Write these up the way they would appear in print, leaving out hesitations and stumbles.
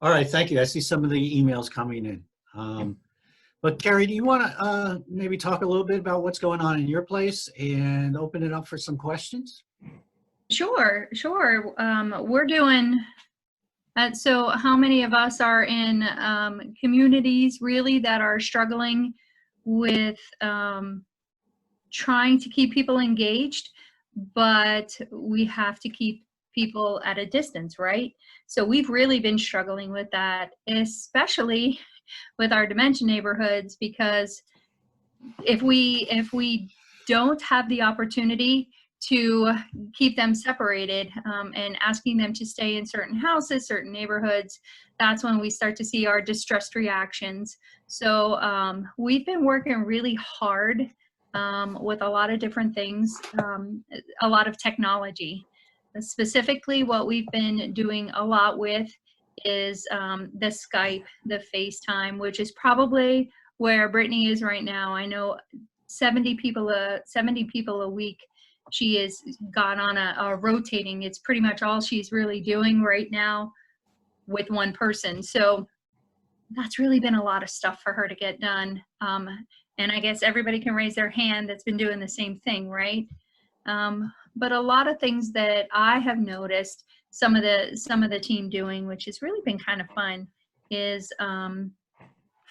All right, thank you. I see some of the emails coming in. But Carrie, do you want to maybe talk a little bit about what's going on in your place and open it up for some questions? Sure. We're doing, so how many of us are in communities really that are struggling with trying to keep people engaged, but we have to keep people at a distance, right? So we've really been struggling with that, especially with our dementia neighborhoods, because if we don't have the opportunity to keep them separated and asking them to stay in certain houses, certain neighborhoods, that's when we start to see our distressed reactions. So we've been working really hard with a lot of different things, a lot of technology. Specifically, what we've been doing a lot with is the Skype, the FaceTime, which is probably where Brittany is right now. I know 70 people a week. She has got on a rotating. It's pretty much all she's really doing right now with one person. So that's really been a lot of stuff for her to get done. And I guess everybody can raise their hand that's been doing the same thing, right? But a lot of things that I have noticed some of the team doing, which has really been kind of fun, is from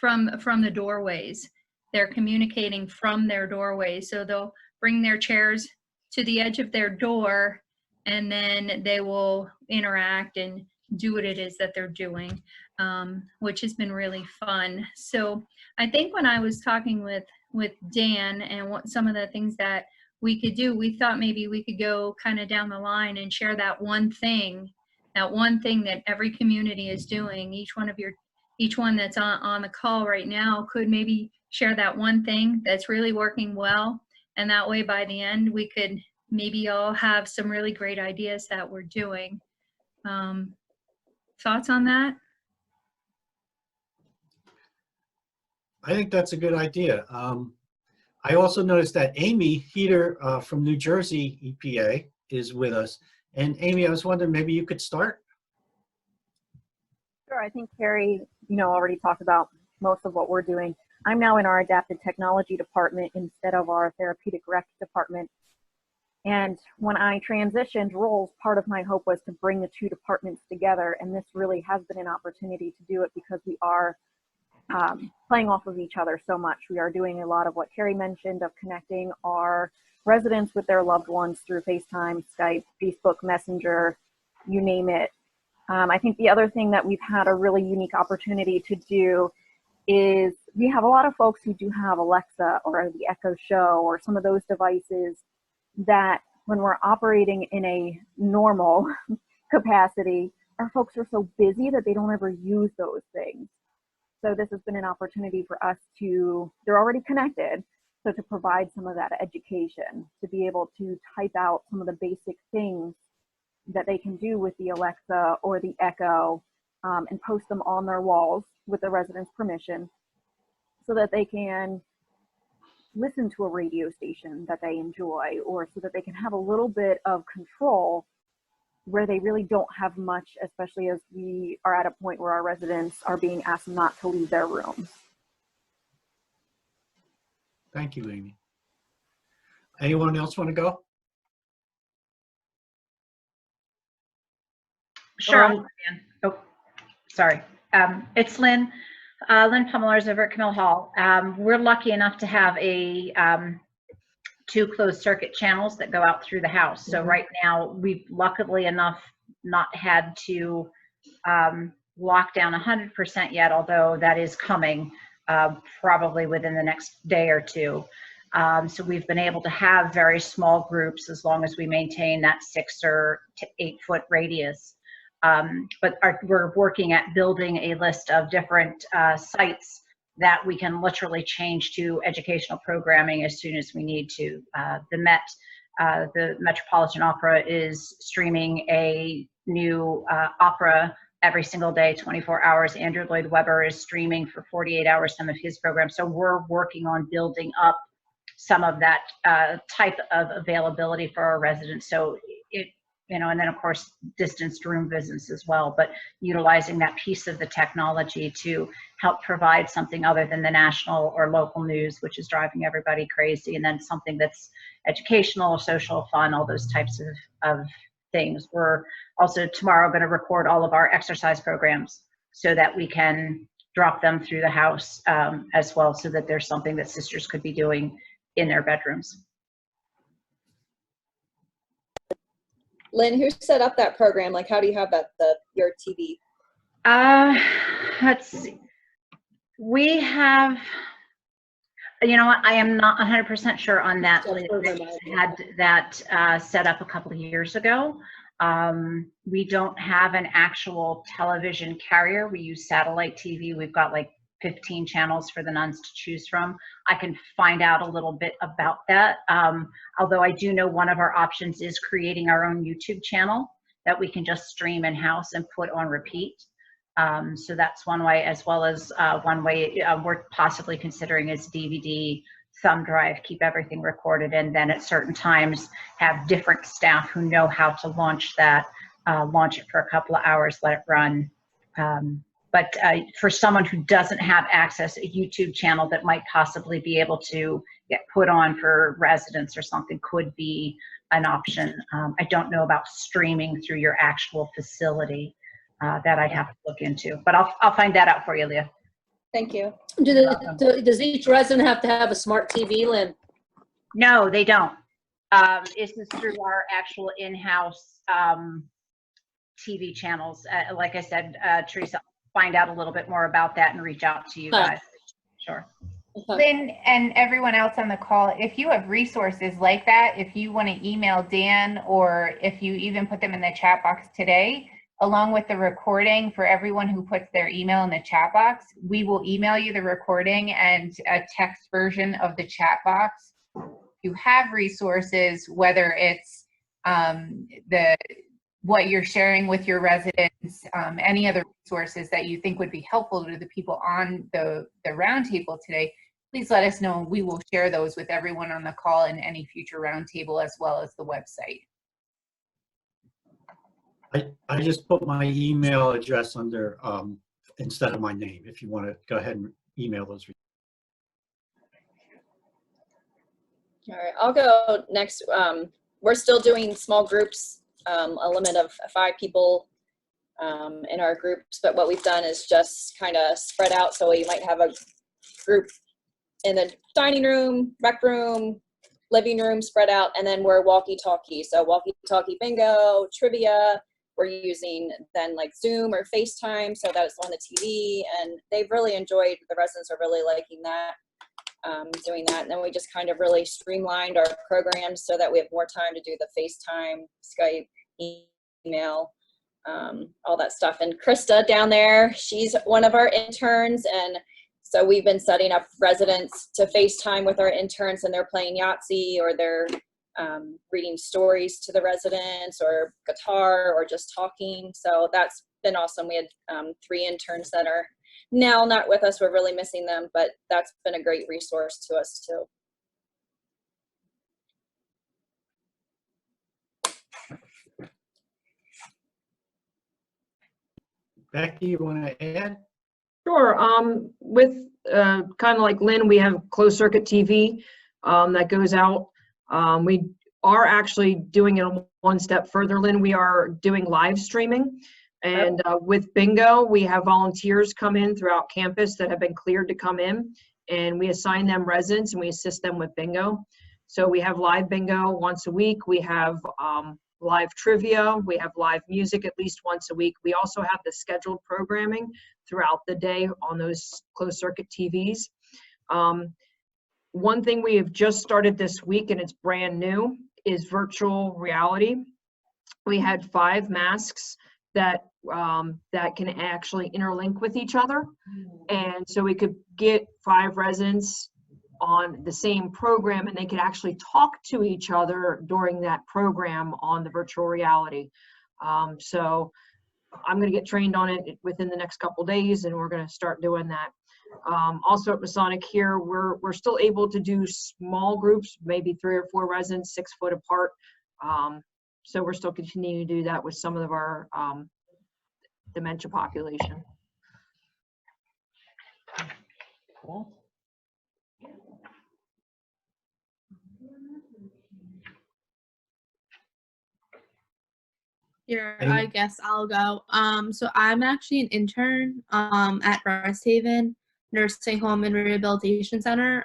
the doorways. They're communicating from their doorways. So they'll bring their chairs to the edge of their door, and then they will interact and do what it is that they're doing, which has been really fun. So I think when I was talking with Dan and what some of the things that we could do, we thought maybe we could go kind of down the line and share that one thing that every community is doing. Each one that's on the call right now could maybe share that one thing that's really working well. And that way, by the end, we could maybe all have some really great ideas that we're doing. Thoughts on that? I think that's a good idea. I also noticed that Amy Heater from New Jersey EPA is with us. And Amy, I was wondering, maybe you could start? Sure. I think Carrie, already talked about most of what we're doing. I'm now in our adapted technology department instead of our therapeutic rec department. And when I transitioned roles, part of my hope was to bring the two departments together. And this really has been an opportunity to do it because we are playing off of each other so much. We are doing a lot of what Carrie mentioned of connecting our residents with their loved ones through FaceTime, Skype, Facebook Messenger, you name it. I think the other thing that we've had a really unique opportunity to do is we have a lot of folks who do have Alexa or the Echo Show or some of those devices that when we're operating in a normal capacity, our folks are so busy that they don't ever use those things. So this has been an opportunity for us they're already connected, so to provide some of that education, to be able to type out some of the basic things that they can do with the Alexa or the Echo and post them on their walls with the residents' permission so that they can listen to a radio station that they enjoy, or so that they can have a little bit of control where they really don't have much, especially as we are at a point where our residents are being asked not to leave their rooms. Thank you, Amy. Anyone else want to go? Sure. Oh, sorry. It's Lynn. Lynn Pummelers over at Camille Hall. We're lucky enough to have two closed circuit channels that go out through the house. So right now, we've luckily enough not had to lock down 100% yet, although that is coming probably within the next day or two. So we've been able to have very small groups as long as we maintain that 6 or 8 foot radius. But we're working at building a list of different sites that we can literally change to educational programming as soon as we need to. The Metropolitan Opera is streaming a new opera every single day, 24 hours. Andrew Lloyd Webber is streaming for 48 hours some of his programs. So we're working on building up some of that type of availability for our residents. So you know, and then of course distanced room visits as well, but utilizing that piece of the technology to help provide something other than the national or local news, which is driving everybody crazy, and then something that's educational, social, fun, all those types of things. We're also tomorrow going to record all of our exercise programs so that we can drop them through the house as well, so that there's something that sisters could be doing in their bedrooms. Lynn, who set up that program? Like, how do you have that, your TV? Let's see. We have, you know what, I am not 100% sure on that. We had that set up a couple of years ago. We don't have an actual television carrier. We use satellite TV. We've got like 15 channels for the nuns to choose from. I can find out a little bit about that. Although I do know one of our options is creating our own YouTube channel that we can just stream in-house and put on repeat. So that's one way, as well as one way we're possibly considering is DVD, thumb drive, keep everything recorded, and then at certain times have different staff who know how to launch that, launch it for a couple of hours, let it run. But for someone who doesn't have access, a YouTube channel that might possibly be able to get put on for residents or something could be an option. I don't know about streaming through your actual facility. That I'd have to look into, but I'll find that out for you, Leah. Thank you. Does each resident have to have a smart TV, Lynn? No, they don't. This is through our actual in-house TV channels. Like I said, Teresa, find out a little bit more about that and reach out to you guys. Sure. Lynn and everyone else on the call, if you have resources like that, if you want to email Dan, or if you even put them in the chat box today, along with the recording for everyone who puts their email in the chat box, we will email you the recording and a text version of the chat box. You have resources, whether it's what you're sharing with your residents, any other resources that you think would be helpful to the people on the roundtable today, please let us know. We will share those with everyone on the call and any future roundtable, as well as the website. I just put my email address under instead of my name, if you want to go ahead and email those. All right, I'll go next. We're still doing small groups, a limit of 5 people in our groups, but what we've done is just kind of spread out. So you might have a group in the dining room, rec room, living room, spread out, and then we're walkie-talkie. So walkie-talkie bingo, trivia. We're using then like Zoom or FaceTime, so that's on the TV, and they've really enjoyed, the residents are really liking that, doing that. And then we just kind of really streamlined our programs so that we have more time to do the FaceTime, Skype, email, all that stuff. And Krista down there, she's one of our interns, and so we've been setting up residents to FaceTime with our interns, and they're playing Yahtzee, or they're reading stories to the residents, or guitar, or just talking. So that's been awesome. We had 3 interns that are now not with us. We're really missing them, but that's been a great resource to us too. Becky, you want to add? Sure. With kind of like Lynn, we have closed circuit TV that goes out. We are actually doing it one step further, Lynn. We are doing live streaming. And with bingo, we have volunteers come in throughout campus that have been cleared to come in, and we assign them residents and we assist them with bingo. So we have live bingo once a week. We have live trivia. We have live music at least once a week. We also have the scheduled programming throughout the day on those closed circuit TVs. One thing we have just started this week, and it's brand new, is virtual reality. We had 5 masks that can actually interlink with each other. And so we could get 5 residents on the same program, and they could actually talk to each other during that program on the virtual reality. So I'm going to get trained on it within the next couple days, and we're going to start doing that. Also at Masonic here, we're still able to do small groups, maybe 3 or 4 residents, 6 foot apart. So we're still continuing to do that with some of our dementia population. Cool. Here, Anyone? I guess I'll go. So I'm actually an intern at Rest Haven Nursing Home and Rehabilitation Center.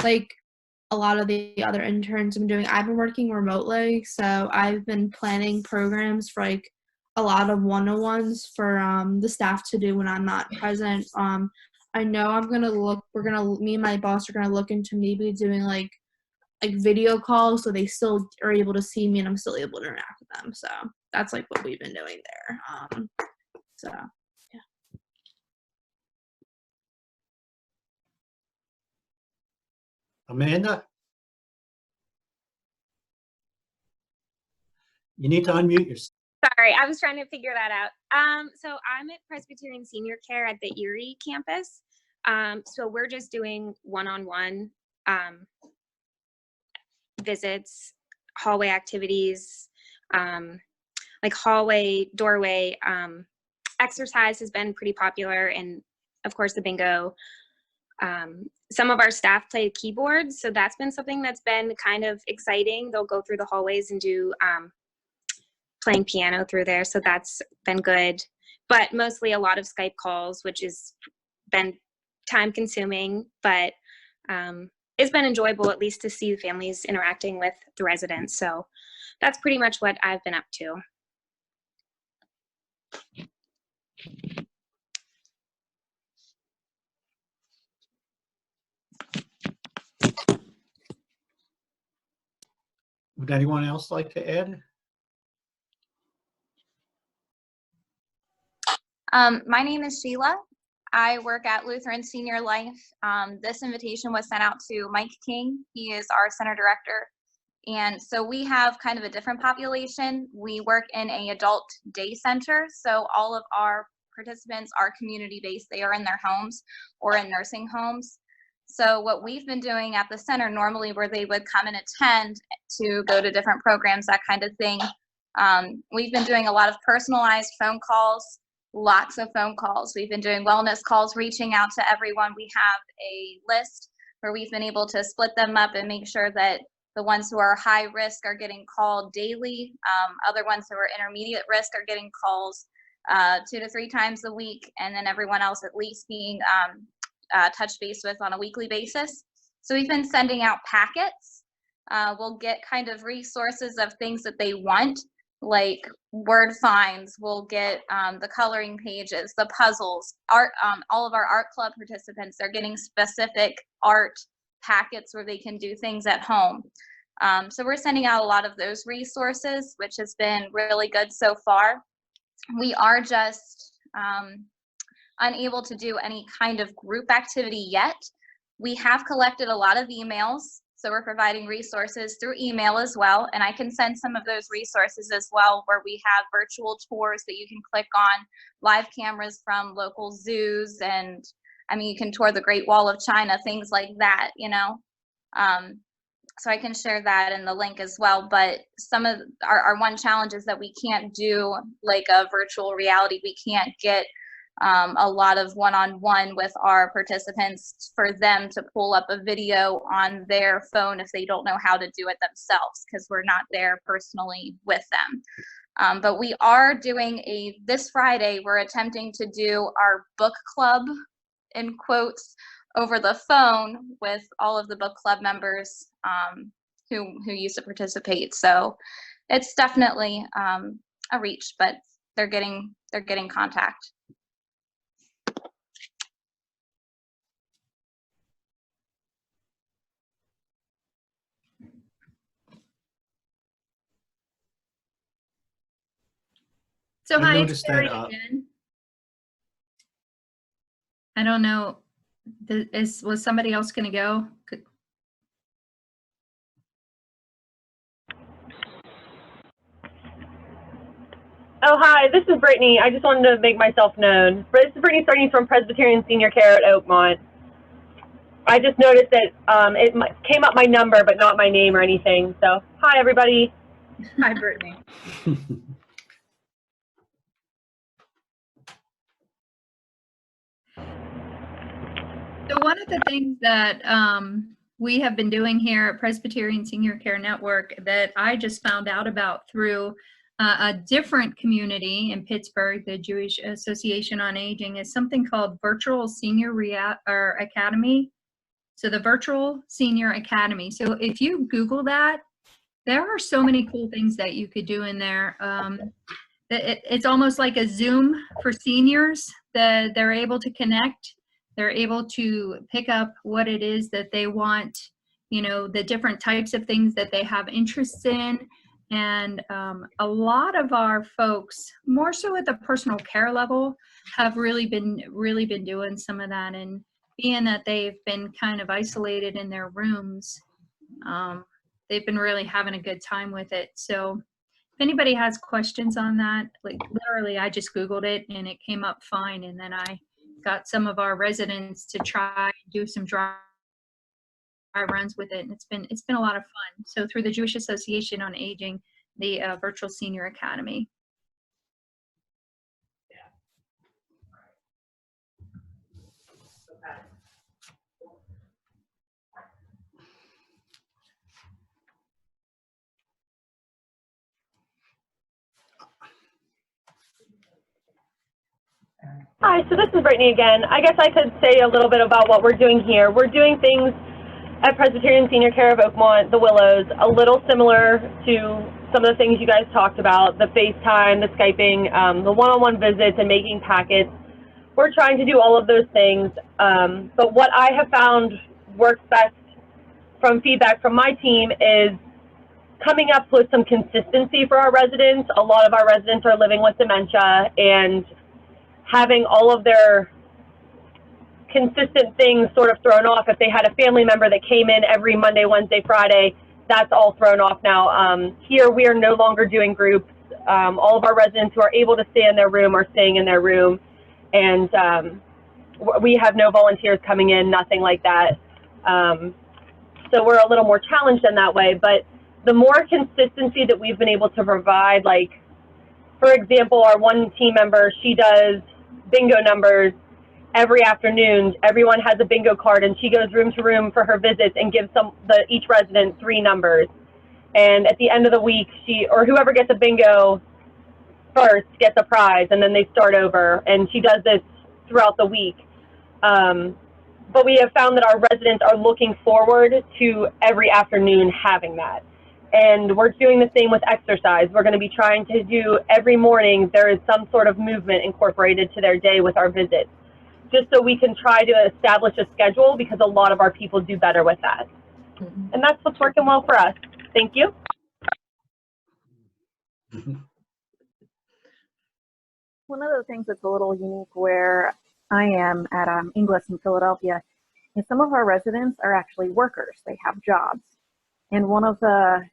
Like a lot of the other interns I've been working remotely, so I've been planning programs for like a lot of one-on-ones for the staff to do when I'm not present. I know me and my boss are gonna look into maybe doing like video calls so they still are able to see me and I'm still able to interact with them. So that's like what we've been doing there. So yeah. Amanda? You need to unmute yourself. Sorry, I was trying to figure that out. So I'm at Presbyterian Senior Care at the Erie campus. So we're just doing one-on-one visits, hallway activities, like hallway, doorway. Exercise has been pretty popular, and of course the bingo. Some of our staff play keyboards, so that's been something that's been kind of exciting. They'll go through the hallways and do playing piano through there, so that's been good. But mostly a lot of Skype calls, which has been time consuming, but it's been enjoyable at least to see the families interacting with the residents. So that's pretty much what I've been up to. Would anyone else like to add? My name is Sheila. I work at Lutheran Senior Life. This invitation was sent out to Mike King. He is our center director. And so we have kind of a different population. We work in an adult day center. So all of our participants are community-based. They are in their homes or in nursing homes. So what we've been doing at the center normally where they would come and attend to go to different programs, that kind of thing. We've been doing a lot of personalized phone calls. Lots of phone calls. We've been doing wellness calls, reaching out to everyone. We have a list where we've been able to split them up and make sure that the ones who are high risk are getting called daily. Other ones who are intermediate risk are getting calls 2 to 3 times a week, and then everyone else at least being touch base with on a weekly basis. So we've been sending out packets. We'll get kind of resources of things that they want, like word finds. We'll get the coloring pages, the puzzles, art. All of our art club participants are getting specific art packets where they can do things at home. So we're sending out a lot of those resources, which has been really good so far. We are just unable to do any kind of group activity yet. We have collected a lot of emails. So we're providing resources through email as well. And I can send some of those resources as well, where we have virtual tours that you can click on, live cameras from local zoos. And I mean, you can tour the Great Wall of China, things like that, you know. So I can share that in the link as well. But some of our one challenge is that we can't do like a virtual reality. We can't get a lot of one-on-one with our participants for them to pull up a video on their phone if they don't know how to do it themselves, because we're not there personally with them. But we are doing this Friday, we're attempting to do our book club, in quotes, over the phone with all of the book club members who used to participate. So it's definitely a reach, but they're getting contact. So I hi, it's noticed Terry that, again. I don't know, was somebody else going to go? Oh, hi, this is Brittany. I just wanted to make myself known. This is Brittany starting from Presbyterian Senior Care at Oakmont. I just noticed that it came up my number, but not my name or anything. So, hi, everybody. Hi, Brittany. So one of the things that we have been doing here at Presbyterian Senior Care Network that I just found out about through a different community in Pittsburgh, the Jewish Association on Aging, is something called Virtual Senior Academy. So the Virtual Senior Academy. So if you Google that, there are so many cool things that you could do in there. It's almost like a Zoom for seniors that they're able to connect. They're able to pick up what it is that they want, you know, the different types of things that they have interests in. And a lot of our folks, more so at the personal care level, have really been doing some of that. And being that they've been kind of isolated in their rooms, they've been really having a good time with it. So if anybody has questions on that, like literally I just Googled it and it came up fine. And then I got some of our residents to try and do some dry runs with it. And it's been a lot of fun. So through the Jewish Association on Aging, the Virtual Senior Academy. Hi, so this is Brittany again. I guess I could say a little bit about what we're doing here. We're doing things at Presbyterian Senior Care of Oakmont, the Willows, a little similar to some of the things you guys talked about, the FaceTime, the Skyping, the one-on-one visits and making packets. We're trying to do all of those things, but what I have found works best from feedback from my team is coming up with some consistency for our residents. A lot of our residents are living with dementia, and having all of their consistent things sort of thrown off. If they had a family member that came in every Monday, Wednesday, Friday, that's all thrown off now. Here we are no longer doing groups. All of our residents who are able to stay in their room are staying in their room, and we have no volunteers coming in, nothing like that. So we're a little more challenged in that way, but the more consistency that we've been able to provide, like, for example, our one team member, she does bingo numbers every afternoon. Everyone has a bingo card, and she goes room to room for her visits and gives each resident 3 numbers. And at the end of the week, or whoever gets a bingo first gets a prize, and then they start over. And she does this throughout the week. But we have found that our residents are looking forward to every afternoon having that. And we're doing the same with exercise. We're going to be trying to do every morning, there is some sort of movement incorporated to their day with our visits, just so we can try to establish a schedule, because a lot of our people do better with that. And that's what's working well for us. Thank you. One of the things that's a little unique where I am at Inglis in Philadelphia is some of our residents are actually workers. They have jobs. And one of the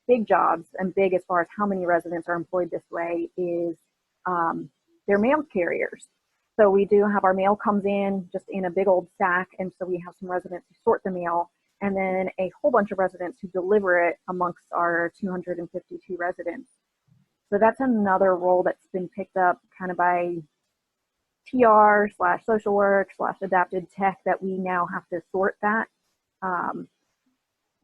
big jobs, and big as far as how many residents are employed this way, is they're mail carriers. So we do have our mail comes in just in a big old sack, and so we have some residents who sort the mail, and then a whole bunch of residents who deliver it amongst our 252 residents. So that's another role that's been picked up kind of by TR/social work/adapted tech, that we now have to sort that.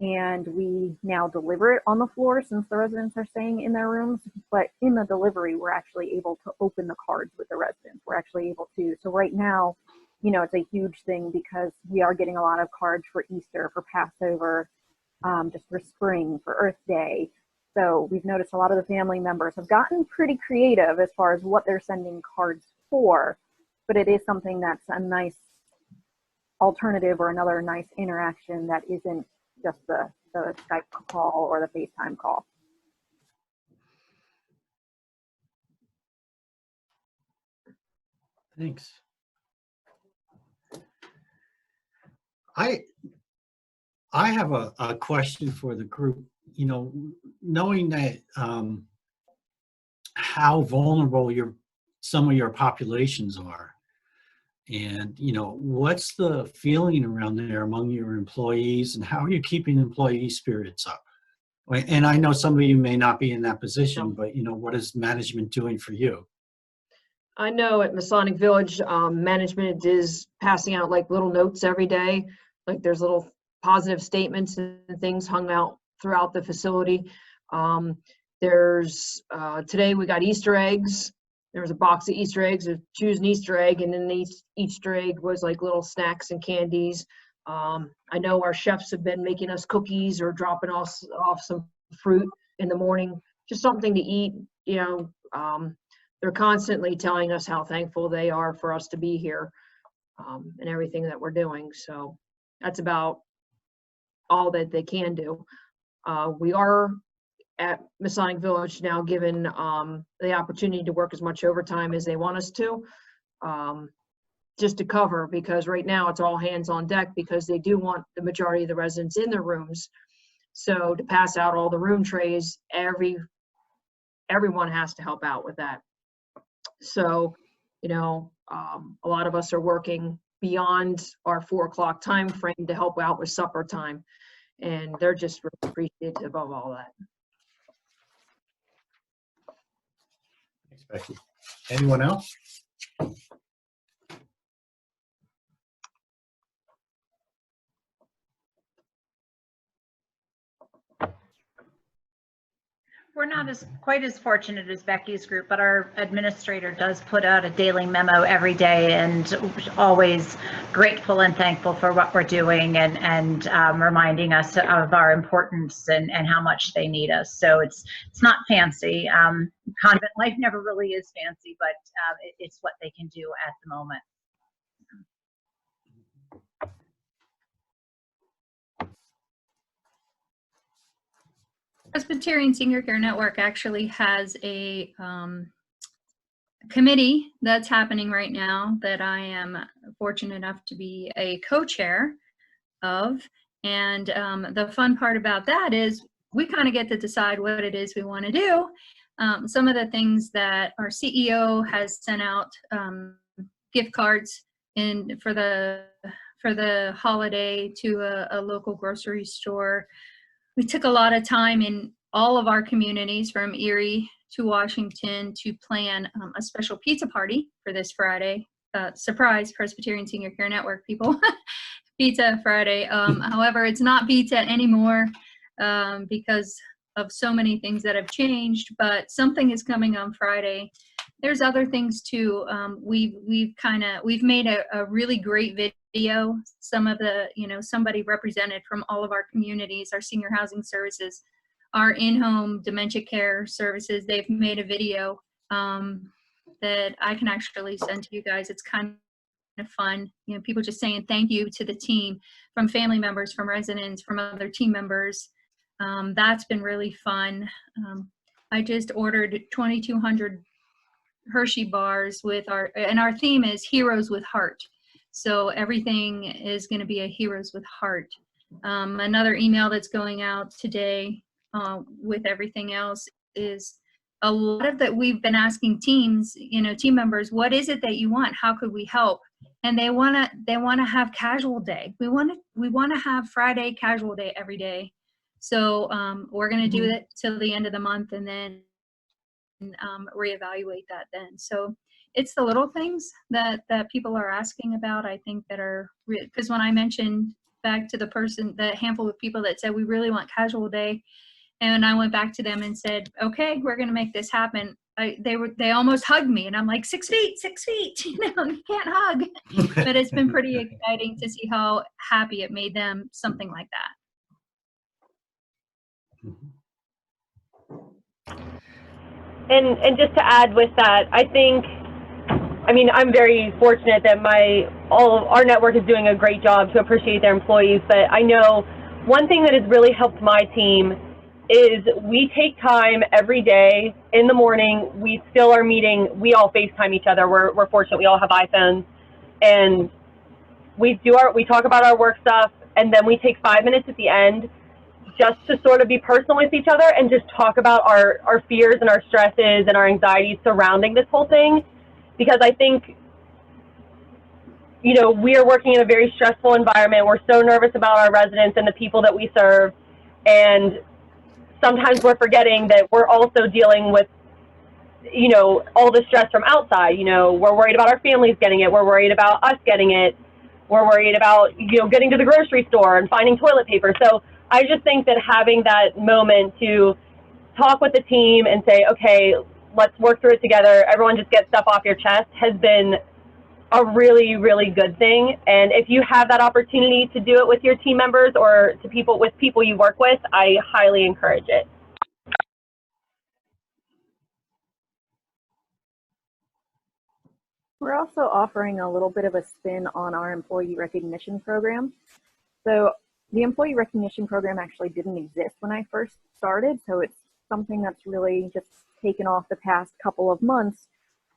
And we now deliver it on the floor since the residents are staying in their rooms. But in the delivery, we're actually able to open the cards with the residents. We're actually able to. So right now, you know, it's a huge thing because we are getting a lot of cards for Easter, for Passover, just for spring, for Earth Day. So we've noticed a lot of the family members have gotten pretty creative as far as what they're sending cards for. But it is something that's a nice alternative or another nice interaction that isn't just the Skype call or the FaceTime call. Thanks. I have a question for the group. You know, knowing that how vulnerable some of your populations are, and you know, what's the feeling around there among your employees, and how are you keeping employee spirits up? And I know some of you may not be in that position, but you know, what is management doing for you? I know at Masonic Village, management is passing out like little notes every day. Like there's little positive statements and things hung out throughout the facility. Today we got Easter eggs. There was a box of Easter eggs, of choose an Easter egg, and then each Easter egg was like little snacks and candies. I know our chefs have been making us cookies or dropping off some fruit in the morning, just something to eat. You know, they're constantly telling us how thankful they are for us to be here, and everything that we're doing. So that's about all that they can do. We are at Masonic Village now given the opportunity to work as much overtime as they want us to, just to cover, because right now it's all hands on deck because they do want the majority of the residents in their rooms. So to pass out all the room trays, everyone has to help out with that. So, you know, a lot of us are working beyond our 4 o'clock time frame to help out with supper time, and they're just really appreciative of all that. Thanks, Becky. Anyone else? We're not quite as fortunate as Becky's group, but our administrator does put out a daily memo every day, and always grateful and thankful for what we're doing, and reminding us of our importance and how much they need us. So it's not fancy. Convent life never really is fancy, but it's what they can do at the moment. Presbyterian Senior Care Network actually has a committee that's happening right now that I am fortunate enough to be a co-chair of. And the fun part about that is we kind of get to decide what it is we want to do. Some of the things that our CEO has sent out gift cards for the holiday to a local grocery store. We took a lot of time in all of our communities from Erie to Washington to plan a special pizza party for this Friday. Surprise, Presbyterian Senior Care Network people. Pizza Friday. However, it's not pizza anymore because of so many things that have changed, but something is coming on Friday. There's other things too. We've made a really great video. Some of the, somebody represented from all of our communities, our senior housing services, our in-home dementia care services. They've made a video that I can actually send to you guys. It's kind of fun. People just saying thank you to the team, from family members, from residents, from other team members. That's been really fun. I just ordered 2,200 Hershey bars and our theme is Heroes with Heart. So everything is going to be a Heroes with Heart. Another email that's going out today with everything else is a lot of that we've been asking teams, team members, what is it that you want? How could we help? And they want to have casual day. We want to have Friday casual day every day. So we're going to do it till the end of the month, and then reevaluate that then. So it's the little things that people are asking about, I think, that are, because when I mentioned back to the handful of people that said we really want casual day, and I went back to them and said, okay, we're going to make this happen. They almost hugged me, and I'm like, 6 feet, you can't hug. But it's been pretty exciting to see how happy it made them, something like that. And just to add with that, I'm very fortunate that our network is doing a great job to appreciate their employees. But I know one thing that has really helped my team is we take time every day in the morning. We still are meeting. We all FaceTime each other. We're fortunate. We all have iPhones, and we talk about our work stuff, and then we take 5 minutes at the end just to sort of be personal with each other and just talk about our fears and our stresses and our anxieties surrounding this whole thing. Because I think, we are working in a very stressful environment. We're so nervous about our residents and the people that we serve. And sometimes we're forgetting that we're also dealing with, you know, all the stress from outside. You know, we're worried about our families getting it. We're worried about us getting it. We're worried about, you know, getting to the grocery store and finding toilet paper. So I just think that having that moment to talk with the team and say, okay, let's work through it together, everyone just get stuff off your chest, has been a really, really good thing. And if you have that opportunity to do it with your team members or to people you work with, I highly encourage it. We're also offering a little bit of a spin on our employee recognition program. So the employee recognition program actually didn't exist when I first started, so it's something that's really just taken off the past couple of months.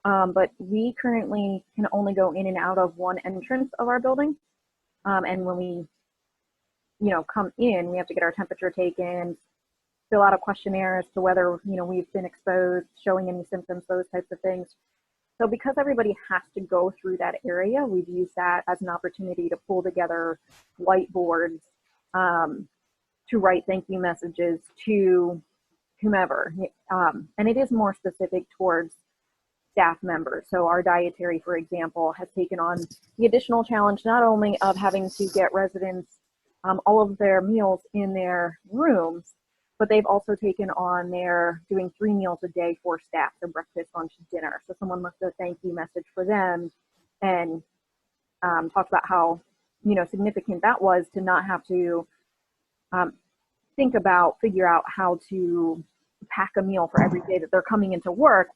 But we currently can only go in and out of one entrance of our building. And when we, you know, come in, we have to get our temperature taken, fill out a questionnaire as to whether, you know, we've been exposed, showing any symptoms, those types of things. So because everybody has to go through that area, we've used that as an opportunity to pull together whiteboards, to write thank you messages to whomever. And it is more specific towards staff members. So our dietary, for example, has taken on the additional challenge not only of having to get residents all of their meals in their rooms, but they've also taken on their doing 3 meals a day for staff, so breakfast, lunch, and dinner. So someone left a thank you message for them and talked about how, you know, significant that was to not have to figure out how to pack a meal for every day that they're coming into work,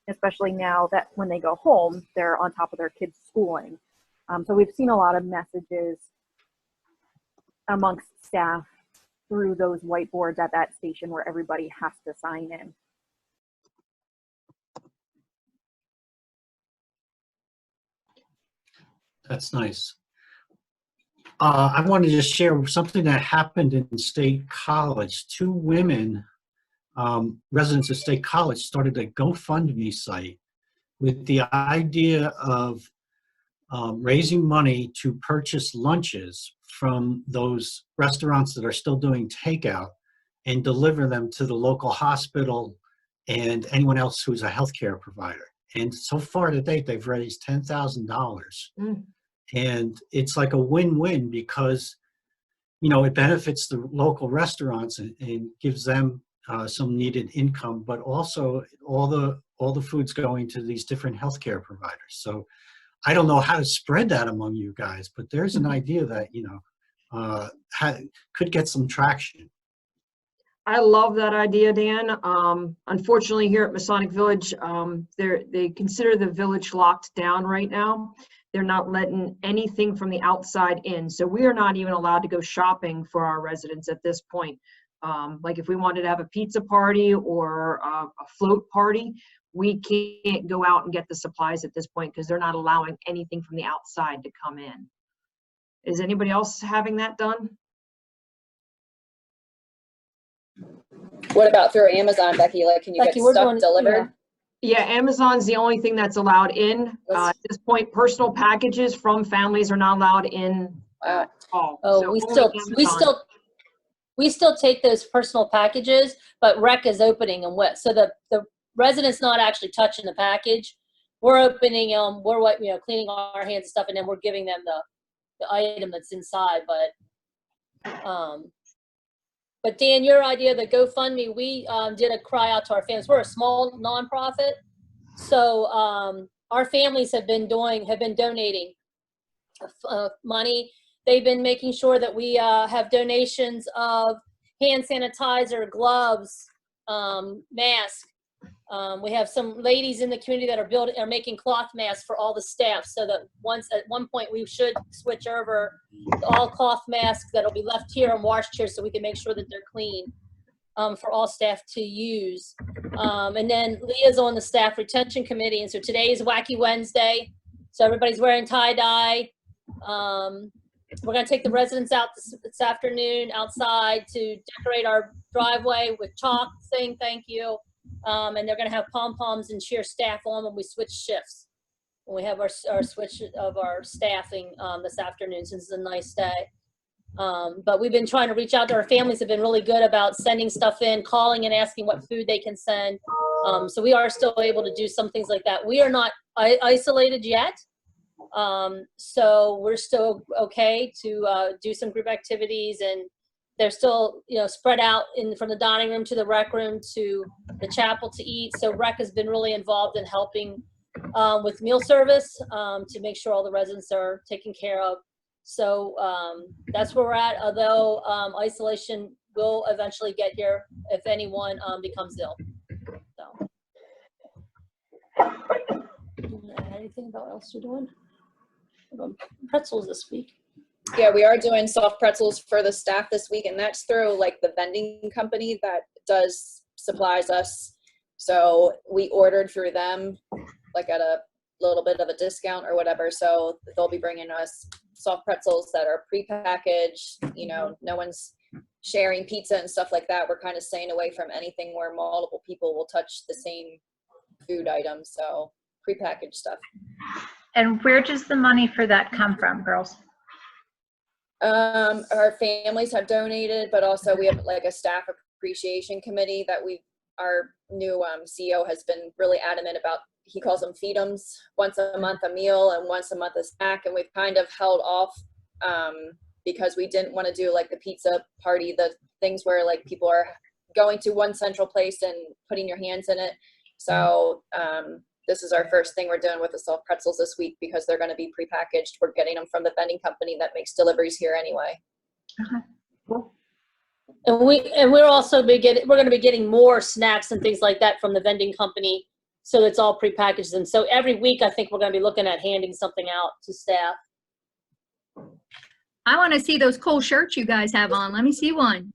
especially now that when they go home, they're on top of their kids' schooling. So we've seen a lot of messages amongst staff through those whiteboards at that station where everybody has to sign in. That's nice. I wanted to just share something that happened in State College. 2 women, residents of State College, started a GoFundMe site with the idea of raising money to purchase lunches from those restaurants that are still doing takeout and deliver them to the local hospital and anyone else who's a healthcare provider. And so far to date, they've raised $10,000. And it's like a win-win because, you know, it benefits the local restaurants and gives them some needed income, but also all the food's going to these different healthcare providers. So I don't know how to spread that among you guys, but there's an idea that, you know, could get some traction. I love that idea, Dan. Unfortunately, here at Masonic Village, they consider the village locked down right now. They're not letting anything from the outside in. So we are not even allowed to go shopping for our residents at this point. Like if we wanted to have a pizza party or a float party, we can't go out and get the supplies at this point because they're not allowing anything from the outside to come in. Is anybody else having that done? What about through Amazon, Becky? Like, can you Becky, get we're stuff doing- delivered? Yeah, Amazon's the only thing that's allowed in. At this point, personal packages from families are not allowed in at all. Oh, So we only Amazon. still take those personal packages, but rec is opening them with. So the resident's not actually touching the package. We're opening them, we're cleaning our hands and stuff, and then we're giving them the item that's inside. But Dan, your idea, the GoFundMe, we did a cry out to our families. We're a small nonprofit, so our families have been donating money. They've been making sure that we have donations of hand sanitizer, gloves, masks. We have some ladies in the community that are making cloth masks for all the staff, so that at one point we should switch over to all cloth masks that'll be left here and washed here, so we can make sure that they're clean for all staff to use. And then Leah's on the staff retention committee, and so today is Wacky Wednesday, so everybody's wearing tie-dye. We're going to take the residents out this afternoon outside to decorate our driveway with chalk saying thank you. And they're going to have pom-poms and cheer staff on when we switch shifts. When we have our switch of our staffing this afternoon, since it's a nice day. But we've been trying to reach out to our families, have been really good about sending stuff in, calling and asking what food they can send. So we are still able to do some things like that. We are not isolated yet. So we're still okay to do some group activities, and they're still, you know, spread out from the dining room to the rec room to the chapel to eat. So rec has been really involved in helping with meal service to make sure all the residents are taken care of. So that's where we're at, although isolation will eventually get here if anyone becomes ill. So, anything about what else you're doing? Pretzels this week. Yeah, we are doing soft pretzels for the staff this week, and that's through like the vending company that supplies us. So we ordered through them, like at a little bit of a discount or whatever. So they'll be bringing us soft pretzels that are prepackaged. You know, no one's sharing pizza and stuff like that. We're kind of staying away from anything where multiple people will touch the same food item. So prepackaged stuff. And where does the money for that come from, girls? Our families have donated, but also we have like a staff appreciation committee that our new CEO has been really adamant about. He calls them feedums, once a month a meal and once a month a snack. And we've kind of held off because we didn't want to do like the pizza party, the things where like people are going to one central place and putting your hands in it. So this is our first thing we're doing with the soft pretzels this week because they're going to be prepackaged. We're getting them from the vending company that makes deliveries here anyway. Okay, cool. And we're also we're going to be getting more snacks and things like that from the vending company. So it's all prepackaged. And so every week, I think we're going to be looking at handing something out to staff. I want to see those cool shirts you guys have on. Let me see one.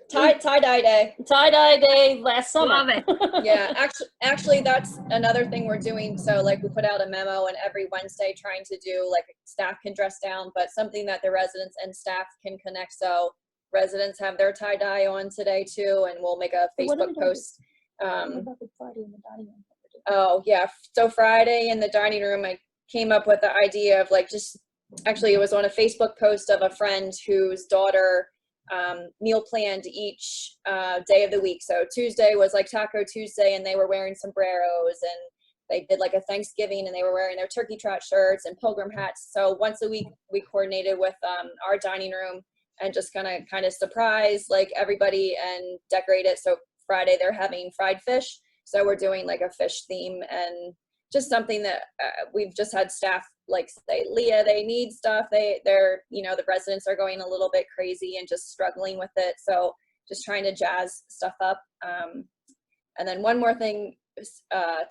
Tie-dye day. Tie-dye day last summer. Love it. Yeah, actually that's another thing we're doing. So like we put out a memo and every Wednesday trying to do like staff can dress down, but something that the residents and staff can connect. So residents have their tie-dye on today too, and we'll make a Facebook post. Oh yeah, so Friday in the dining room, I came up with the idea of like actually it was on a Facebook post of a friend whose daughter meal planned each day of the week. So Tuesday was like Taco Tuesday, and they were wearing sombreros, and they did like a Thanksgiving, and they were wearing their turkey trot shirts and pilgrim hats. So once a week we coordinated with our dining room and just kind of surprise like everybody and decorate it. So Friday they're having fried fish, so we're doing like a fish theme, and just something that we've just had staff like say, Leah, they need stuff. They're, you know, the residents are going a little bit crazy and just struggling with it. So just trying to jazz stuff up. And then one more thing,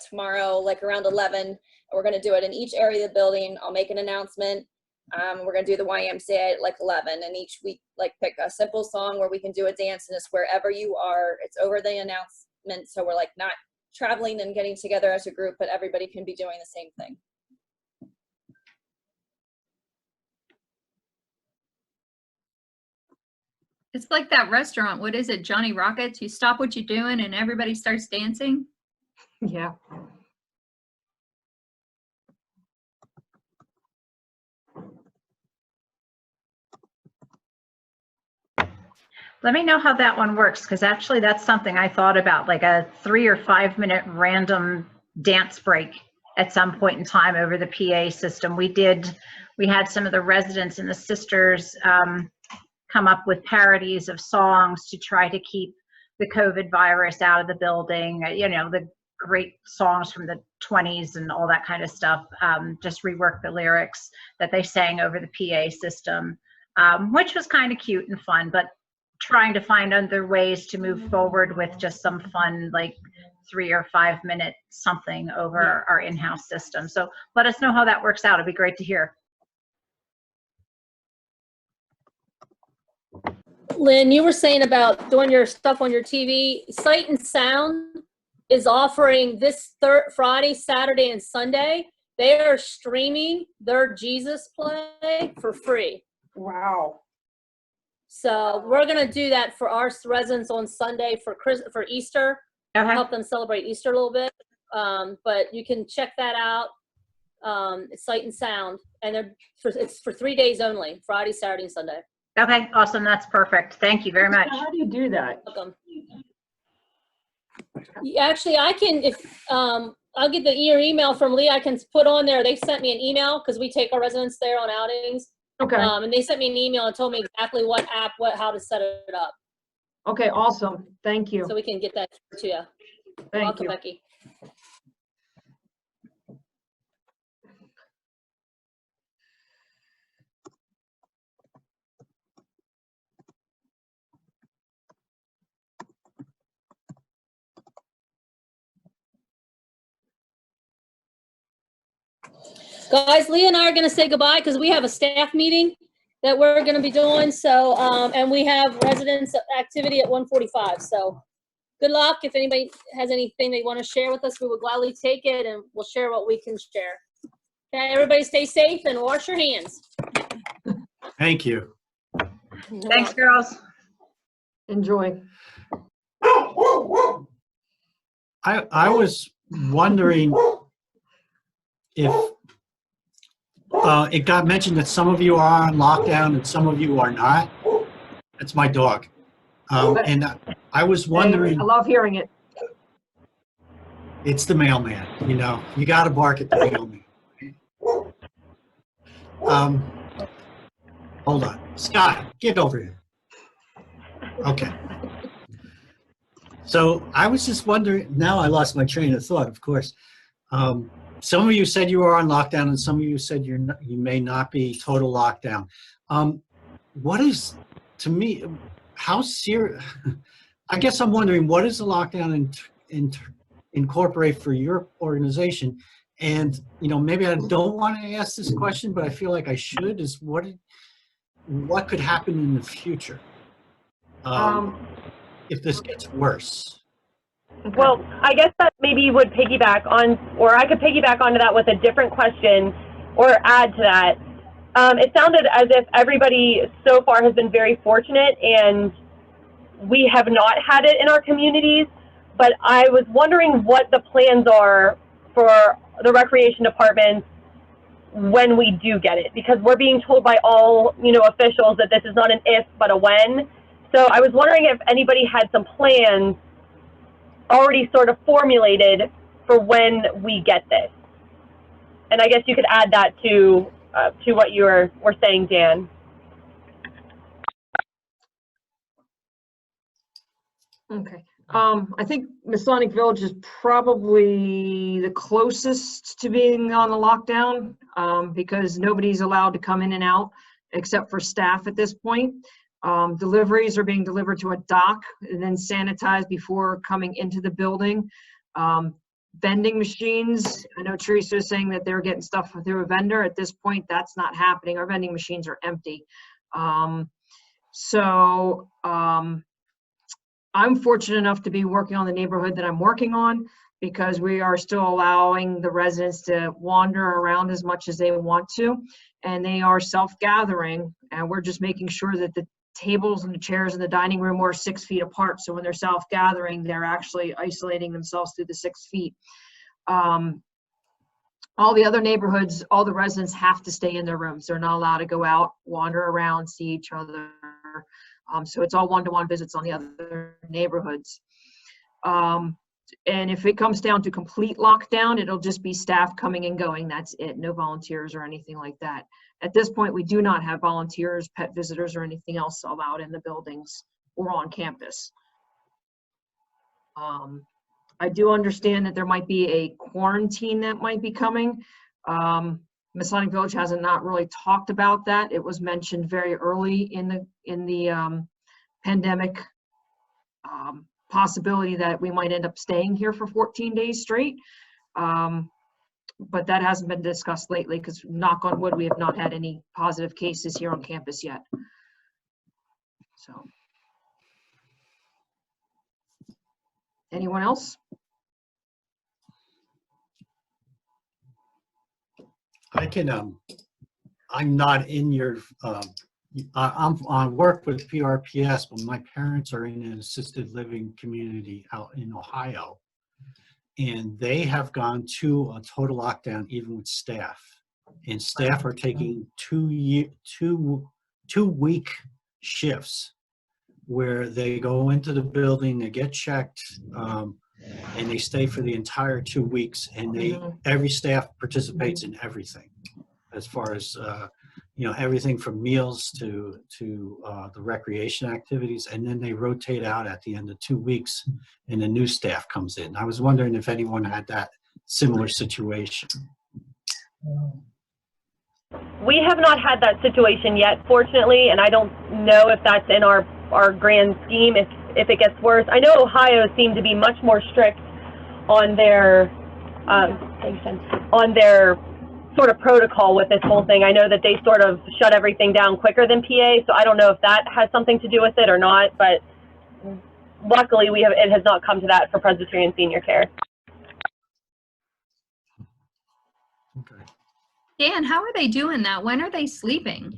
tomorrow, like around 11, we're going to do it in each area of the building. I'll make an announcement. We're going to do the YMCA at like 11, and each week, like pick a simple song where we can do a dance, and it's wherever you are. It's over the announcement. So we're like not traveling and getting together as a group, but everybody can be doing the same thing. It's like that restaurant. What is it? Johnny Rockets. You stop what you're doing and everybody starts dancing. Yeah. Let me know how that one works, because actually that's something I thought about, like a 3 or 5 minute random dance break at some point in time over the PA system. We had some of the residents and the sisters come up with parodies of songs to try to keep the COVID virus out of the building, you know, the great songs from the 20s and all that kind of stuff, just rework the lyrics that they sang over the PA system, which was kind of cute and fun, but trying to find other ways to move forward with just some fun, like 3 or 5 minute something over our in-house system. So let us know how that works out. It'd be great to hear. Lynn, you were saying about doing your stuff on your TV. Sight and Sound is offering this Friday, Saturday, and Sunday. They are streaming their Jesus play for free. Wow. So we're going to do that for our residents on Sunday for Easter. Okay. Help them celebrate Easter a little bit. But you can check that out. It's Sight and Sound, and it's for 3 days only, Friday, Saturday, and Sunday. Okay, awesome. That's perfect. Thank you very much. How do you do that? Welcome. Actually, I can, if I'll get the email from Lee. I can put on there. They sent me an email because we take our residents there on outings. Okay. And they sent me an email and told me exactly what app, how to set it up. Okay, awesome. Thank you. So we can get that to you. Thank Welcome, you. Becky. Guys, Leah and I are going to say goodbye because we have a staff meeting that we're going to be doing. So, and we have residents activity at 1:45. So good luck. If anybody has anything they want to share with us, we will gladly take it and we'll share what we can share. Okay, everybody stay safe and wash your hands. Thank you. Thanks, girls. Enjoy. I was wondering if it got mentioned that some of you are on lockdown and some of you are not. That's my dog. And I was wondering. I love hearing it. It's the mailman, you know. You got to bark at the mailman. Hold on. Scott, get over here. Okay. So I was just wondering, now I lost my train of thought, of course. Some of you said you were on lockdown and some of you said you may not be total lockdown. What is, to me, how serious, I guess I'm wondering, what is the lockdown incorporate for your organization? And, you know, maybe I don't want to ask this question, but I feel like I should, is what could happen in the future if this gets worse? Well, I guess that maybe would piggyback on, or I could piggyback onto that with a different question or add to that. It sounded as if everybody so far has been very fortunate and we have not had it in our communities, but I was wondering what the plans are for the recreation departments when we do get it, because we're being told by all, you know, officials that this is not an if, but a when. So I was wondering if anybody had some plans already sort of formulated for when we get this. And I guess you could add that to what you were saying, Dan. Okay. I think Masonic Village is probably the closest to being on a lockdown because nobody's allowed to come in and out except for staff at this point. Deliveries are being delivered to a dock and then sanitized before coming into the building. Vending machines, I know Teresa is saying that they're getting stuff through a vendor. At this point, that's not happening. Our vending machines are empty. I'm fortunate enough to be working on the neighborhood that I'm working on because we are still allowing the residents to wander around as much as they want to, and they are self-gathering, and we're just making sure that the tables and the chairs in the dining room are 6 feet apart. So when they're self-gathering, they're actually isolating themselves through the 6 feet. All the other neighborhoods, all the residents have to stay in their rooms. They're not allowed to go out, wander around, see each other. So it's all one-to-one visits on the other neighborhoods. And if it comes down to complete lockdown, it'll just be staff coming and going. That's it. No volunteers or anything like that. At this point, we do not have volunteers, pet visitors, or anything else allowed in the buildings or on campus. I do understand that there might be a quarantine that might be coming. Masonic Village hasn't not really talked about that. It was mentioned very early in the pandemic possibility that we might end up staying here for 14 days straight. But that hasn't been discussed lately because, knock on wood, we have not had any positive cases here on campus yet. So, anyone else? I can, I'm not in your, I'm on work with PRPS, but my parents are in an assisted living community out in Ohio. and they have gone to a total lockdown even with staff. And staff are taking 2-week shifts where they go into the building, they get checked, and they stay for the entire 2 weeks. And every staff participates in everything, as far as everything from meals to the recreation activities. And then they rotate out at the end of 2 weeks, and the new staff comes in. I was wondering if anyone had that similar situation. We have not had that situation yet, fortunately, and I don't know if that's in our grand scheme, if it gets worse. I know Ohio seemed to be much more strict on their sort of protocol with this whole thing. I know that they sort of shut everything down quicker than PA, so I don't know if that has something to do with it or not, but luckily it has not come to that for Presbyterian Senior Care. Okay. Dan, how are they doing that? When are they sleeping?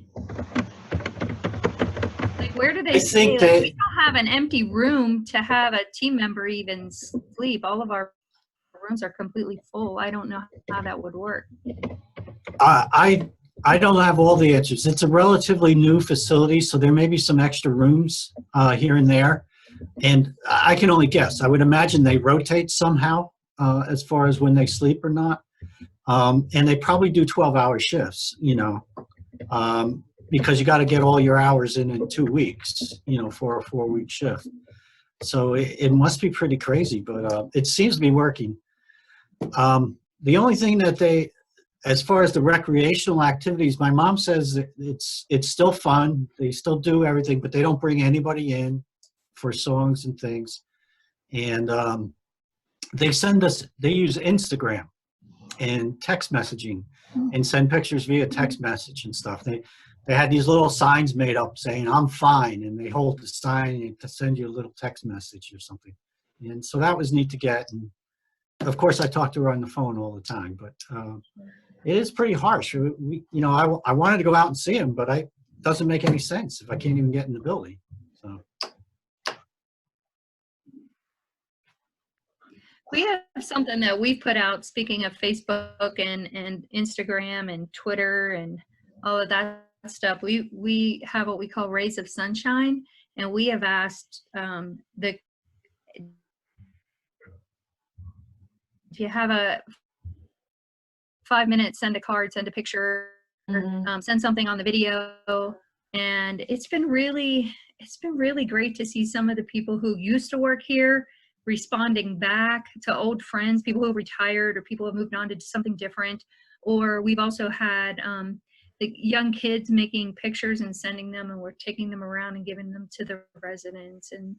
Like, where do they I sleep? think We don't have an empty room to have a team member even sleep. All of our rooms are completely full. I don't know how that would work. I don't have all the answers. It's a relatively new facility, so there may be some extra rooms here and there. And I can only guess. I would imagine they rotate somehow as far as when they sleep or not. And they probably do 12-hour shifts, because you got to get all your hours in 2 weeks, for a 4-week shift. So it must be pretty crazy, but it seems to be working. The only thing that as far as the recreational activities, my mom says that it's still fun. They still do everything, but they don't bring anybody in for songs and things. And they use Instagram and text messaging and send pictures via text message and stuff. They had these little signs made up saying, "I'm fine," and they hold the sign to send you a little text message or something. And so that was neat to get. And of course, I talk to her on the phone all the time, but it is pretty harsh. I wanted to go out and see him, but it doesn't make any sense if I can't even get in the building. So. We have something that we put out, speaking of Facebook and Instagram and Twitter and all of that stuff. We have what we call Rays of Sunshine, and we have asked if you have a 5 minutes, send a card, send a picture, send something on the video. And it's been really great to see some of the people who used to work here responding back to old friends, people who retired or people who have moved on to something different. Or we've also had the young kids making pictures and sending them, and we're taking them around and giving them to the residents. And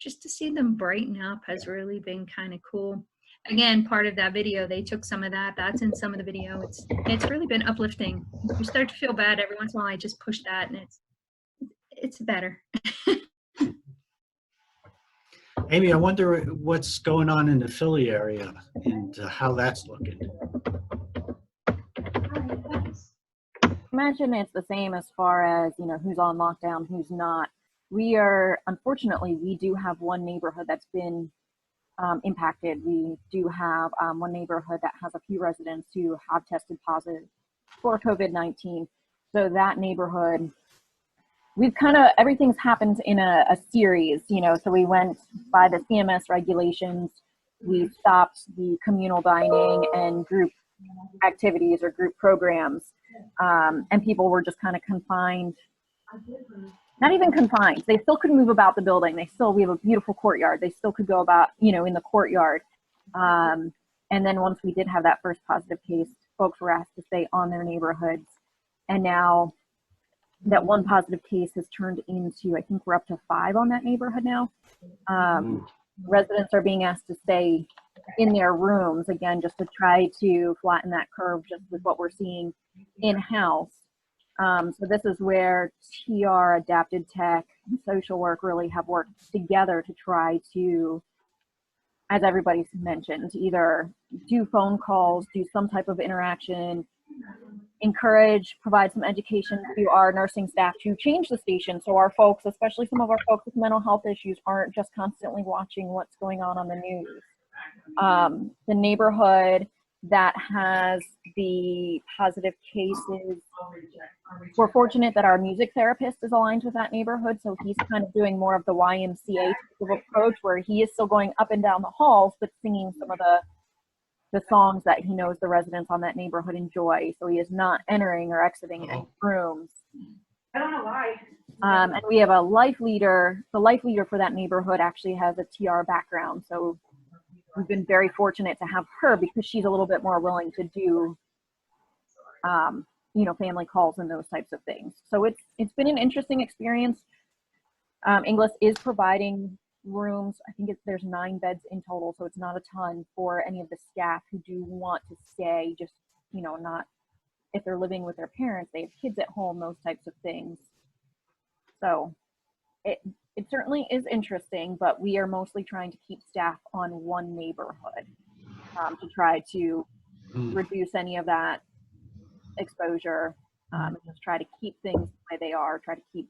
just to see them brighten up has really been kind of cool. Again, part of that video, they took some of that's in some of the video. It's really been uplifting. You start to feel bad every once in a while. I just push that, and it's better. Amy, I wonder what's going on in the Philly area and how that's looking. Imagine it's the same as far as, who's on lockdown, who's not. Unfortunately, we do have one neighborhood that's been impacted. We do have one neighborhood that has a few residents who have tested positive for COVID-19. So that neighborhood, everything's happened in a series, so we went by the CMS regulations. We stopped the communal dining and group activities or group programs. And people were just kind of confined, not even confined. They still could move about the building. We have a beautiful courtyard. They still could go about, in the courtyard. And then once we did have that first positive case, folks were asked to stay on their neighborhoods. And now that one positive case has turned into, I think we're up to 5 on that neighborhood now. Residents are being asked to stay in their rooms, again, just to try to flatten that curve just with what we're seeing in-house. So this is where TR, Adapted Tech, and social work really have worked together to try to, as everybody's mentioned, either do phone calls, do some type of interaction, encourage, provide some education to our nursing staff to change the station so our folks, especially some of our folks with mental health issues, aren't just constantly watching what's going on the news. The neighborhood that has the positive cases, we're fortunate that our music therapist is aligned with that neighborhood, so he's kind of doing more of the YMCA type of approach, where he is still going up and down the halls, but singing some of the songs that he knows the residents on that neighborhood enjoy. So he is not entering or exiting any rooms. I don't know why. And we have a life leader. The life leader for that neighborhood actually has a TR background, so we've been very fortunate to have her because she's a little bit more willing to do, you know, family calls and those types of things. So it's been an interesting experience. Inglis is providing rooms. I think there's 9 beds in total, so it's not a ton for any of the staff who do want to stay, just, you know, not if they're living with their parents, they have kids at home, those types of things. So it certainly is interesting, but we are mostly trying to keep staff on one neighborhood to try to reduce any of that exposure, and just try to keep things the way they are, try to keep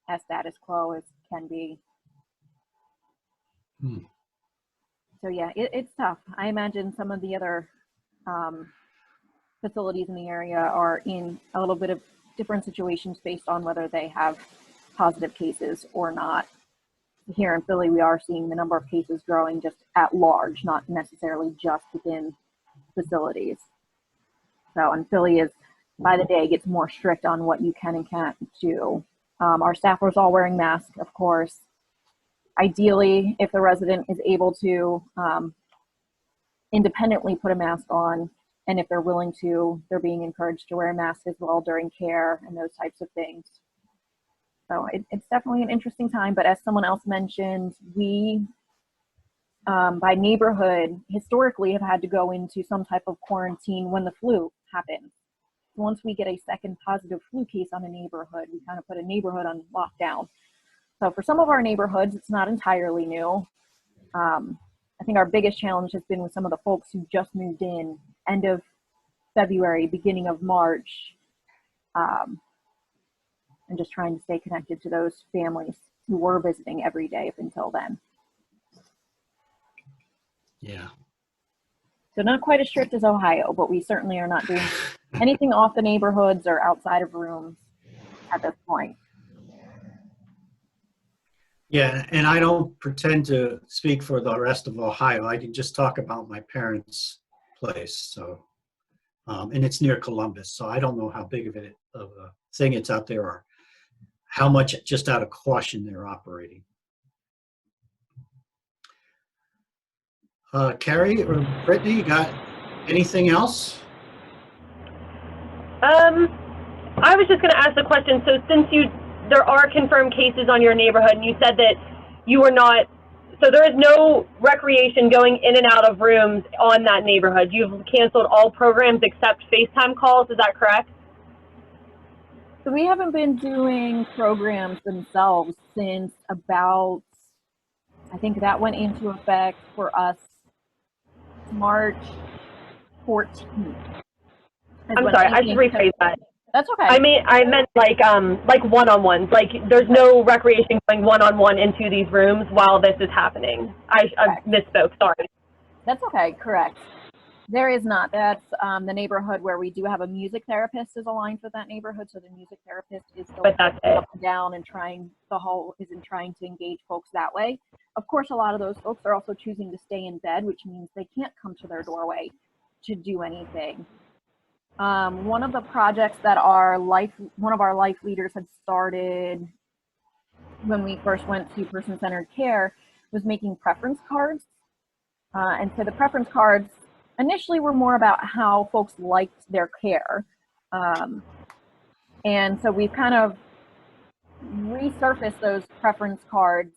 as status quo as can be. So yeah, it's tough. I imagine some of the other facilities in the area are in a little bit of different situations based on whether they have positive cases or not. Here in Philly, we are seeing the number of cases growing just at large, not necessarily just within facilities. So, and Philly is, by the day, gets more strict on what you can and can't do. Our staffers all wearing masks, of course. Ideally, if the resident is able to independently put a mask on, and if they're willing to, they're being encouraged to wear a mask as well during care and those types of things. So it's definitely an interesting time, but as someone else mentioned, we, by neighborhood, historically have had to go into some type of quarantine when the flu happens. Once we get a second positive flu case on a neighborhood, we kind of put a neighborhood on lockdown. So for some of our neighborhoods, it's not entirely new. I think our biggest challenge has been with some of the folks who just moved in end of February, beginning of March, and just trying to stay connected to those families who were visiting every day up until then. Yeah. So not quite as strict as Ohio, but we certainly are not doing anything off the neighborhoods or outside of rooms at this point. Yeah, and I don't pretend to speak for the rest of Ohio. I can just talk about my parents' place. So, and it's near Columbus, so I don't know how big of a thing it's out there or how much just out of caution they're operating. Carrie or Brittany, you got anything else? I was just going to ask the question. So since there are confirmed cases on your neighborhood, and you said that you were not, so there is no recreation going in and out of rooms on that neighborhood. You've canceled all programs except FaceTime calls. Is that correct? So we haven't been doing programs themselves since about, I think that went into effect for us March 14th. I'm sorry, I should rephrase that. That's okay. I meant like one-on-ones. Like there's no recreation going one-on-one into these rooms while this is happening. I misspoke, sorry. That's okay, correct. There is not. That's the neighborhood where we do have a music therapist is aligned with that neighborhood. So the music therapist is still up and down and trying to engage folks that way. Of course, a lot of those folks are also choosing to stay in bed, which means they can't come to their doorway to do anything. One of the projects that one of our life leaders had started when we first went to person-centered care was making preference cards. And so the preference cards initially were more about how folks liked their care. And so we've kind of resurfaced those preference cards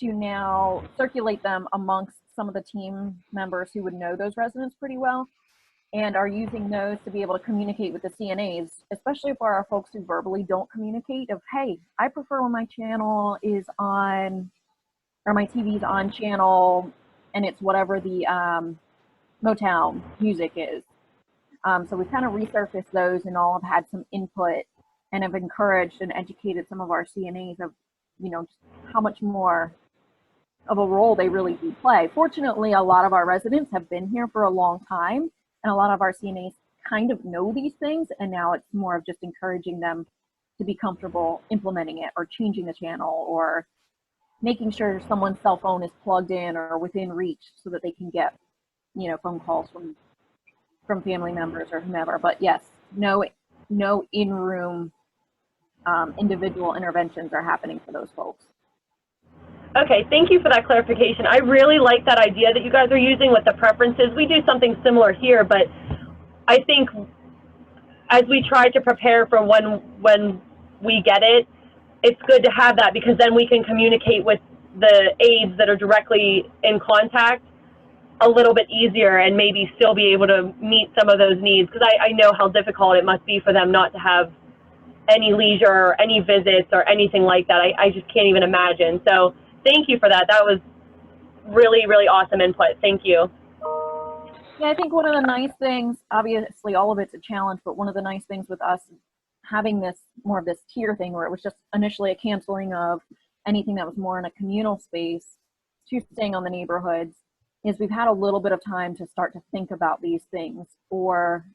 to now circulate them amongst some of the team members who would know those residents pretty well, and are using those to be able to communicate with the CNAs, especially for our folks who verbally don't communicate of, hey, I prefer when my channel is on, or my TV's on channel, and it's whatever the Motown music is. So we've kind of resurfaced those and all have had some input and have encouraged and educated some of our CNAs of, you know, how much more of a role they really do play. Fortunately, a lot of our residents have been here for a long time, and a lot of our CNAs kind of know these things, and now it's more of just encouraging them to be comfortable implementing it or changing the channel or making sure someone's cell phone is plugged in or within reach so that they can get, you know, phone calls from family members or whomever. But yes, no in-room individual interventions are happening for those folks. Okay, thank you for that clarification. I really like that idea that you guys are using with the preferences. We do something similar here, but I think as we try to prepare for when we get it, it's good to have that, because then we can communicate with the aides that are directly in contact a little bit easier and maybe still be able to meet some of those needs, because I know how difficult it must be for them not to have any leisure or any visits or anything like that. I just can't even imagine. So thank you for that. That was really, really awesome input. Thank you. Yeah, I think one of the nice things, obviously all of it's a challenge, but one of the nice things with us having this more of this tier thing where it was just initially a canceling of anything that was more in a communal space to staying on the neighborhoods, is we've had a little bit of time to start to think about these things. Or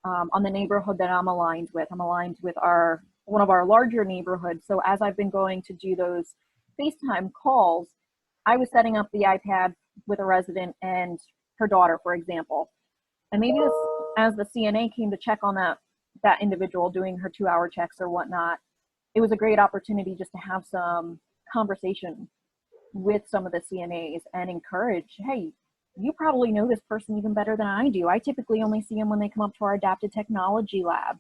on the neighborhood that I'm aligned with one of our larger neighborhoods. So as I've been going to do those FaceTime calls, I was setting up the iPad with a resident and her daughter, for example. And maybe this, as the CNA came to check on that individual doing her 2-hour checks or whatnot, it was a great opportunity just to have some conversation with some of the CNAs and encourage, hey, you probably know this person even better than I do. I typically only see them when they come up to our adapted technology lab.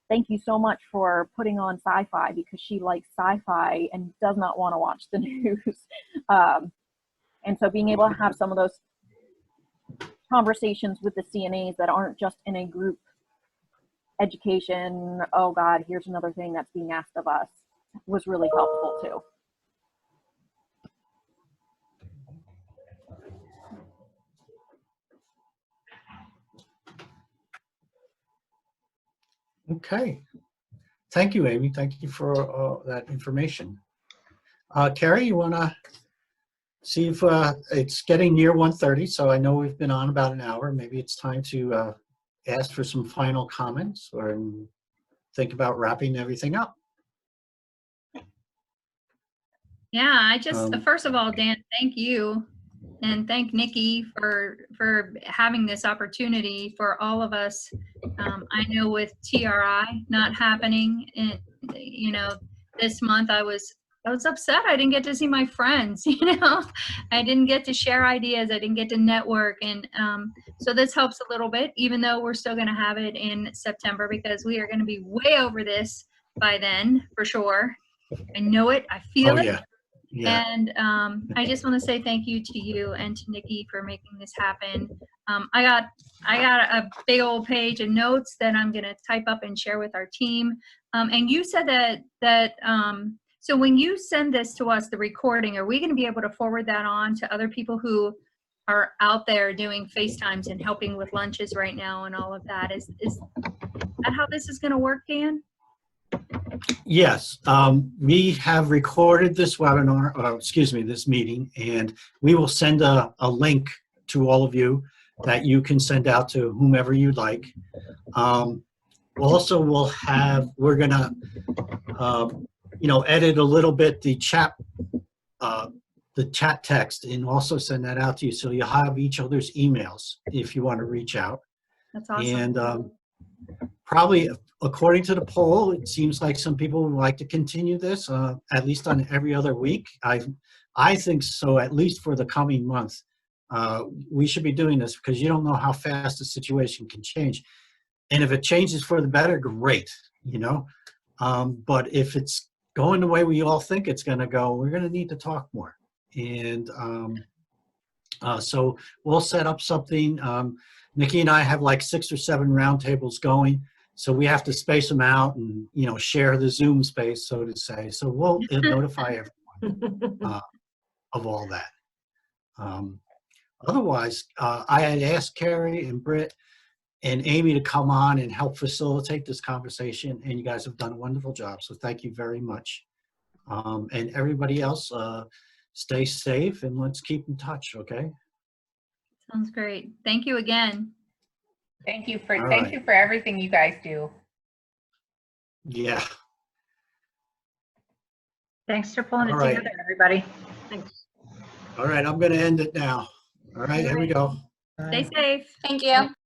Thank you so much for putting on sci-fi, because she likes sci-fi and does not want to watch the news. And so being able to have some of those conversations with the CNAs that aren't just in a group education, oh God, here's another thing that's being asked of us, was really helpful too. Okay. Thank you, Amy. Thank you for that information. Carrie, you want to see if it's getting near 1:30, so I know we've been on about an hour. Maybe it's time to ask for some final comments or think about wrapping everything up. Yeah, I just, first of all, Dan, thank you. And thank Nikki for having this opportunity for all of us. I know with TRI not happening, you know, this month, I was upset. I didn't get to see my friends. You know, I didn't get to share ideas. I didn't get to network, and so this helps a little bit. Even though we're still going to have it in September, because we are going to be way over this by then for sure. I know it. I feel it. Yeah. Yeah. And I just want to say thank you to you and to Nikki for making this happen. I got a big old page of notes that I'm going to type up and share with our team. And you said that so when you send this to us, the recording, are we going to be able to forward that on to other people who are out there doing FaceTimes and helping with lunches right now and all of that? Is that how this is going to work, Dan? Yes, we have recorded this webinar, this meeting, and we will send a link to all of you that you can send out to whomever you'd like. Also, we're gonna, edit a little bit the chat text and also send that out to you, so you'll have each other's emails if you want to reach out. That's awesome. And probably, according to the poll, it seems like some people would like to continue this, at least on every other week. I think so, at least for the coming month. We should be doing this, because you don't know how fast the situation can change. And if it changes for the better, great, you know. But if it's going the way we all think it's going to go, we're going to need to talk more. And so we'll set up something. Nikki and I have like 6 or 7 roundtables going. So we have to space them out and, share the Zoom space, so to say. So we'll notify everyone of all that. Otherwise, I had asked Carrie and Britt and Amy to come on and help facilitate this conversation, and you guys have done a wonderful job. So thank you very much. And everybody else, stay safe and let's keep in touch, okay? Sounds great. Thank you again. Thank you All right. for everything you guys do. Yeah. Thanks for pulling All it right. together, everybody. Thanks. All right, I'm going to end it now. All right, here we go. Stay safe. Thank you.